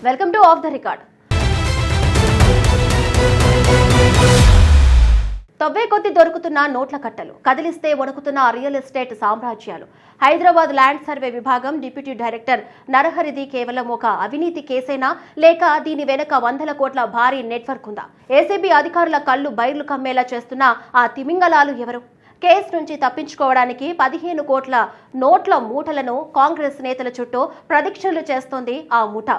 Welcome to off the record. తవ్వే కొద్ది దొరుకుతున్న నోట్ల కట్టలు, కదిలిస్తే వణుకుతున్న రియల్ ఎస్టేట్ సామ్రాజ్యాలు. హైదరాబాద్ ల్యాండ్ సర్వే విభాగం డిప్యూటీ డైరెక్టర్ నరహరిది కేవలం ఒక అవినీతి కేసేనా, లేక దీని వెనుక వందల కోట్ల భారీ నెట్వర్క్ ఉందా? ఏసీబీ అధికారుల కళ్ళు బైర్లు కమ్మేలా చేస్తున్న ఆ తిమింగలాలు ఎవరు? కేసు నుంచి తప్పించుకోవడానికి 15 కోట్ల నోట్ల మూటలను కాంగ్రెస్ నేతల చుట్టూ ప్రదక్షిణలు చేస్తోంది ఆ ముఠా.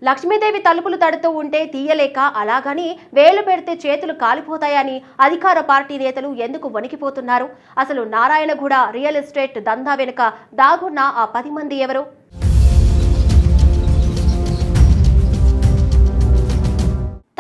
లక్ష్మీదేవి తలుపులు తడుతూ ఉంటే తీయలేక, అలాగని వేలు పెడితే చేతులు కాలిపోతాయని అధికార పార్టీ నేతలు ఎందుకు వణికిపోతున్నారు? అసలు నారాయణగూడ రియల్ ఎస్టేట్ దందా వెనుక దాగున్న ఆ 10 మంది ఎవరు?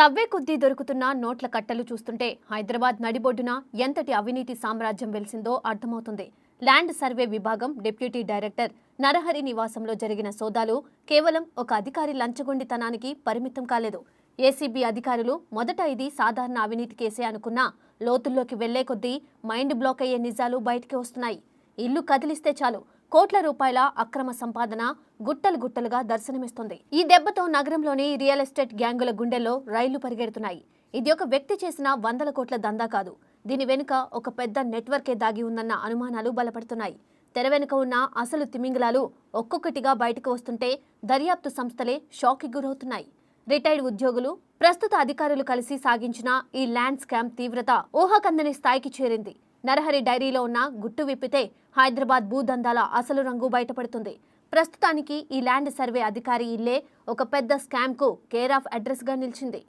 తవ్వే కొద్దీ దొరుకుతున్న నోట్ల కట్టలు చూస్తుంటే హైదరాబాద్ నడిబొడ్డున ఎంతటి అవినీతి సామ్రాజ్యం వెలిసిందో అర్థమవుతుంది. ల్యాండ్ సర్వే విభాగం డిప్యూటీ డైరెక్టర్ నరహరి నివాసంలో జరిగిన సోదాలు కేవలం ఒక అధికారి లంచగొండితనానికి పరిమితం కాలేదు. ఏసీబీ అధికారులు మొదట ఇది సాధారణ అవినీతి కేసే అనుకున్నా, లోతుల్లోకి వెళ్లే కొద్దీ మైండ్ బ్లాక్ అయ్యే నిజాలు బయటికి వస్తున్నాయి. ఇల్లు కదిలిస్తే చాలు కోట్ల రూపాయల అక్రమ సంపాదన గుట్టలు గుట్టలుగా దర్శనమిస్తుంది. ఈ దెబ్బతో నగరంలోని రియల్ ఎస్టేట్ గ్యాంగుల గుండెల్లో రైళ్లు పరిగెడుతున్నాయి. ఇది ఒక వ్యక్తి చేసిన వందల కోట్ల దందా కాదు, దీని వెనుక ఒక పెద్ద నెట్వర్కే దాగి ఉందన్న అనుమానాలు బలపడుతున్నాయి. తెర వెనుక ఉన్న అసలు తిమింగలాలు ఒక్కొక్కటిగా బయటకు వస్తుంటే దర్యాప్తు సంస్థలే షాక్కి గురవుతున్నాయి. రిటైర్డ్ ఉద్యోగులు, ప్రస్తుత అధికారులు కలిసి సాగించిన ఈ ల్యాండ్ స్కామ్ తీవ్రత ఊహాకందని స్థాయికి చేరింది. నరహరి డైరీలో ఉన్న గుట్టు విప్పితే హైదరాబాద్ భూదందాల అసలు రంగు బయటపడుతుంది. ప్రస్తుతానికి ఈ ల్యాండ్ సర్వే అధికారి ఇల్లే ఒక పెద్ద స్కామ్ కు కేర్ ఆఫ్ అడ్రస్ గా నిలిచింది.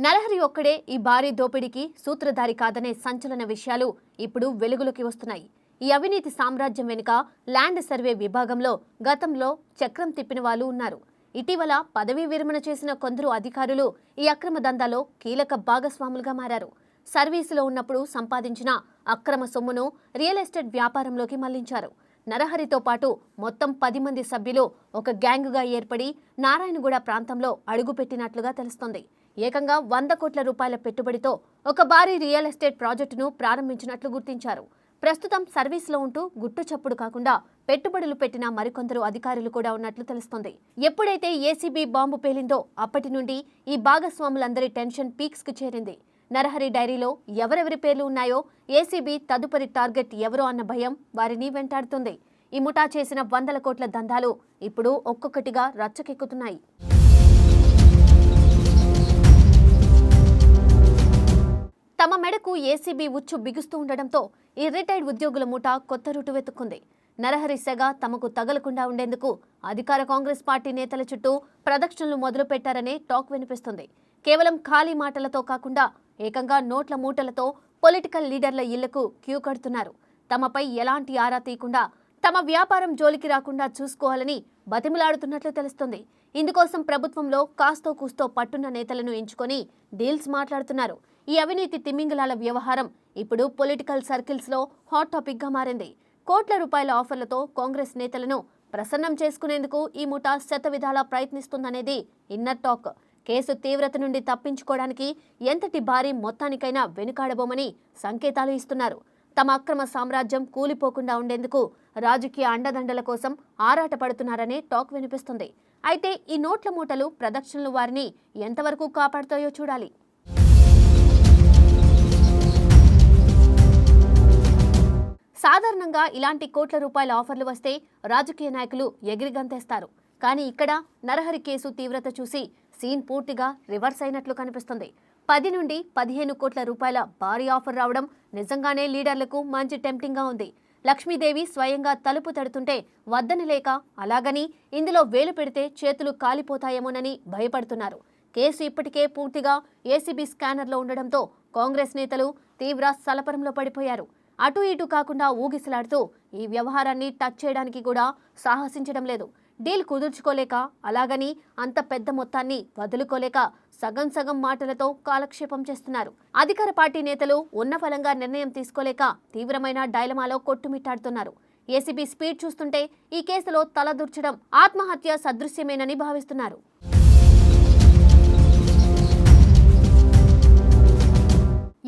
నరహరి ఒక్కడే ఈ భారీ దోపిడీకి సూత్రధారి కాదనే సంచలన విషయాలు ఇప్పుడు వెలుగులోకి వస్తున్నాయి. ఈ అవినీతి సామ్రాజ్యం వెనుక ల్యాండ్ సర్వే విభాగంలో గతంలో చక్రం తిప్పిన వాళ్ళు ఉన్నారు. ఇటీవల పదవీ విరమణ చేసిన కొందరు అధికారులు ఈ అక్రమ దందాలో కీలక భాగస్వాములుగా మారారు. సర్వీసులో ఉన్నప్పుడు సంపాదించిన అక్రమ సొమ్మును రియల్ ఎస్టేట్ వ్యాపారంలోకి మళ్లించారు. నరహరితో పాటు మొత్తం 10 మంది సభ్యులు ఒక గ్యాంగుగా ఏర్పడి నారాయణగూడ ప్రాంతంలో అడుగుపెట్టినట్లుగా తెలుస్తోంది. ఏకంగా 100 కోట్ల రూపాయల పెట్టుబడితో ఒక భారీ రియల్ ఎస్టేట్ ప్రాజెక్టును ప్రారంభించినట్లు గుర్తించారు. ప్రస్తుతం సర్వీస్లో ఉంటూ గుట్టు చప్పుడు కాకుండా పెట్టుబడులు పెట్టిన మరికొందరు అధికారులు కూడా ఉన్నట్లు తెలుస్తోంది. ఎప్పుడైతే ఏసీబీ బాంబు పేలిందో అప్పటి నుండి ఈ భాగస్వాములందరి టెన్షన్ పీక్స్ కు చేరింది. నరహరి డైరీలో ఎవరెవరి పేర్లు ఉన్నాయో, ఏసీబీ తదుపరి టార్గెట్ ఎవరో అన్న భయం వారిని వెంటాడుతుంది. ఈ ముఠా చేసిన వందల కోట్ల దందాలు ఇప్పుడు ఒక్కొక్కటిగా రచ్చకెక్కుతున్నాయి. తమ మెడకు ఏసీబీ ఉచ్చు బిగుస్తూ ఉండడంతో ఈ రిటైర్డ్ ఉద్యోగుల ముఠా కొత్త రూటు వెతుక్కుంది. నరహరి సెగ తమకు తగలకుండా ఉండేందుకు అధికార కాంగ్రెస్ పార్టీ నేతల చుట్టూ ప్రదక్షిణలు మొదలు పెట్టారనే టాక్ వినిపిస్తుంది. కేవలం ఖాళీ మాటలతో కాకుండా ఏకంగా నోట్ల మూటలతో పొలిటికల్ లీడర్ల ఇళ్లకు క్యూ కడుతున్నారు. తమపై ఎలాంటి ఆరా తీయకుండా తమ వ్యాపారం జోలికి రాకుండా చూసుకోవాలని బతిమిలాడుతున్నట్లు తెలుస్తుంది. ఇందుకోసం ప్రభుత్వంలో కాస్తో కూస్తో పట్టున్న నేతలను ఎంచుకొని డీల్స్ మాట్లాడుతున్నారు. ఈ అవినీతి తిమింగలాల వ్యవహారం ఇప్పుడు పొలిటికల్ సర్కిల్స్ లో హాట్ టాపిక్ గా మారింది. కోట్ల రూపాయల ఆఫర్లతో కాంగ్రెస్ నేతలను ప్రసన్నం చేసుకునేందుకు ఈ ముఠా శతవిధాలా ప్రయత్నిస్తుందనేది ఇన్నర్ టాక్. కేసు తీవ్రత నుండి తప్పించుకోవడానికి ఎంతటి భారీ మొత్తానికైనా వెనుకాడబోమని సంకేతాలు ఇస్తున్నారు. తమ అక్రమ సామ్రాజ్యం కూలిపోకుండా ఉండేందుకు రాజకీయ అండదండల కోసం ఆరాటపడుతున్నారనే టాక్ వినిపిస్తుంది. అయితే ఈ నోట్ల మూటలు ప్రదక్షిణలు వారిని ఎంతవరకు కాపాడుతాయో చూడాలి. సాధారణంగా ఇలాంటి కోట్ల రూపాయల ఆఫర్లు వస్తే రాజకీయ నాయకులు ఎగిరిగంతేస్తారు. కానీ ఇక్కడ నరహరి కేసు తీవ్రత చూసి సీన్ పూర్తిగా రివర్స్ అయినట్లు కనిపిస్తుంది. 10 నుండి 15 కోట్ల రూపాయల భారీ ఆఫర్ రావడం నిజంగానే లీడర్లకు మంచి టెంప్టింగ్గా ఉంది. లక్ష్మీదేవి స్వయంగా తలుపు తడుతుంటే వద్దని లేక, అలాగని ఇందులో వేలు పెడితే చేతులు కాలిపోతాయేమోనని భయపడుతున్నారు. కేసు ఇప్పటికే పూర్తిగా ఏసీబీ స్కానర్లో ఉండడంతో కాంగ్రెస్ నేతలు తీవ్ర సలపరంలో పడిపోయారు. అటు ఇటు కాకుండా ఊగిసలాడుతూ ఈ వ్యవహారాన్ని టచ్ చేయడానికి కూడా సాహసించడం లేదు. డీల్ కుదుర్చుకోలేక, అలాగని అంత పెద్ద మొత్తాన్ని వదులుకోలేక సగం సగం మాటలతో కాలక్షేపం చేస్తున్నారు. అధికార పార్టీ నేతలు ఉన్న ఫలంగా నిర్ణయం తీసుకోలేక తీవ్రమైన డైలమాలో కొట్టుమిట్టాడుతున్నారు. ఏసీబీ స్పీడ్ చూస్తుంటే ఈ కేసులో తలదూర్చడం ఆత్మహత్య సదృశ్యమేనని భావిస్తున్నారు.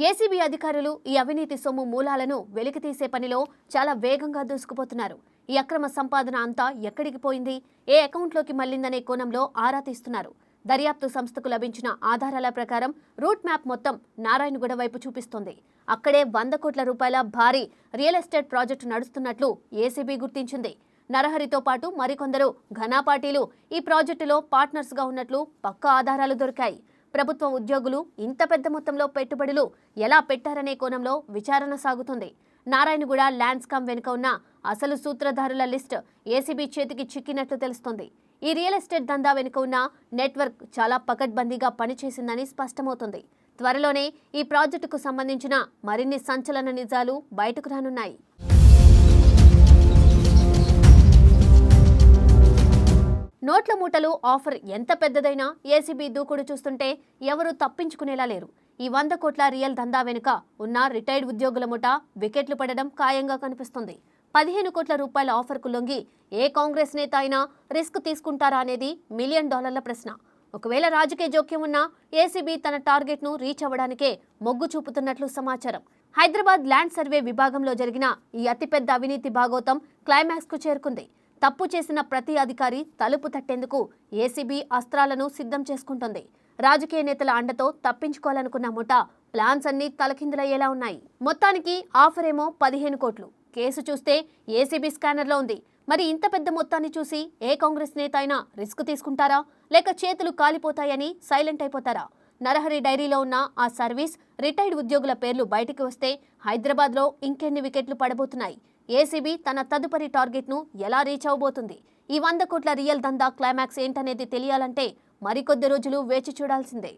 ఏసీబీ అధికారులు ఈ అవినీతి సొమ్ము మూలాలను వెలికితీసే పనిలో చాలా వేగంగా దూసుకుపోతున్నారు. ఈ అక్రమ సంపాదన అంతా ఎక్కడికి పోయింది, ఏ అకౌంట్లోకి మళ్లిందనే కోణంలో ఆరా తీస్తున్నారు. దర్యాప్తు సంస్థకు లభించిన ఆధారాల ప్రకారం రూట్ మ్యాప్ మొత్తం నారాయణగూడ వైపు చూపిస్తోంది. అక్కడే 100 కోట్ల రూపాయల భారీ రియల్ ఎస్టేట్ ప్రాజెక్టు నడుస్తున్నట్లు ఏసీబీ గుర్తించింది. నరహరితో పాటు మరికొందరు ఘనాపాటీలు ఈ ప్రాజెక్టులో పార్ట్నర్స్గా ఉన్నట్లు పక్కా ఆధారాలు దొరికాయి. ప్రభుత్వ ఉద్యోగులు ఇంత పెద్ద మొత్తంలో పెట్టుబడులు ఎలా పెట్టారనే కోణంలో విచారణ సాగుతుంది. నారాయణగూడ ల్యాండ్ స్కామ్ వెనుక ఉన్న అసలు సూత్రధారుల లిస్ట్ ఏసీబీ చేతికి చిక్కినట్లు తెలుస్తోంది. ఈ రియల్ ఎస్టేట్ దందా వెనుక ఉన్న నెట్వర్క్ చాలా పకడ్బందీగా పనిచేసిందని స్పష్టమవుతుంది. త్వరలోనే ఈ ప్రాజెక్టుకు సంబంధించిన మరిన్ని సంచలన నిజాలు బయటకు రానున్నాయి. నోట్ల మూటలు ఆఫర్ ఎంత పెద్దదైనా ఏసీబీ దూకుడు చూస్తుంటే ఎవరూ తప్పించుకునేలా లేరు. ఈ 100 కోట్ల రియల్ దందా వెనుక ఉన్న రిటైర్డ్ ఉద్యోగుల ముఠ వికెట్లు పడడం ఖాయంగా కనిపిస్తుంది. 15 కోట్ల రూపాయల ఆఫర్కు లొంగి ఏ కాంగ్రెస్ నేత అయినా రిస్క్ తీసుకుంటారా అనేది $1 మిలియన్ ప్రశ్న. ఒకవేళ రాజకీయ జోక్యం ఉన్నా ఏసీబీ తన టార్గెట్ను రీచ్ అవ్వడానికే మొగ్గు చూపుతున్నట్లు సమాచారం. హైదరాబాద్ ల్యాండ్ సర్వే విభాగంలో జరిగిన ఈ అతిపెద్ద అవినీతి భాగోతం క్లైమాక్స్కు చేరుకుంది. తప్పు చేసిన ప్రతి అధికారి తలుపు తట్టేందుకు ఏసీబీ అస్త్రాలను సిద్ధం చేసుకుంటోంది. రాజకీయ నేతల అండతో తప్పించుకోవాలనుకున్న ముఠా ప్లాన్స్ అన్నీ తలకిందులయ్యేలా ఉన్నాయి. మొత్తానికి ఆఫర్ ఏమో 15 కోట్లు. కేసు చూస్తే ఏసీబీ స్కానర్లో ఉంది. మరి ఇంత పెద్ద మొత్తాన్ని చూసి ఏ కాంగ్రెస్ నేత అయినా రిస్క్ తీసుకుంటారా, లేక చేతులు కాలిపోతాయని సైలెంట్ అయిపోతారా? నరహరి డైరీలో ఉన్న ఆ సర్వీస్ రిటైర్డ్ ఉద్యోగుల పేర్లు బయటికి వస్తే హైదరాబాద్లో ఇంకెన్ని వికెట్లు పడబోతున్నాయి? ఏసీబీ తన తదుపరి టార్గెట్ను ఎలా రీచ్ అవబోతుంది? ఈ 100 కోట్ల రియల్ దందా క్లైమాక్స్ ఏంటనేది తెలియాలంటే మరికొద్ది రోజులు వేచి చూడాల్సిందే.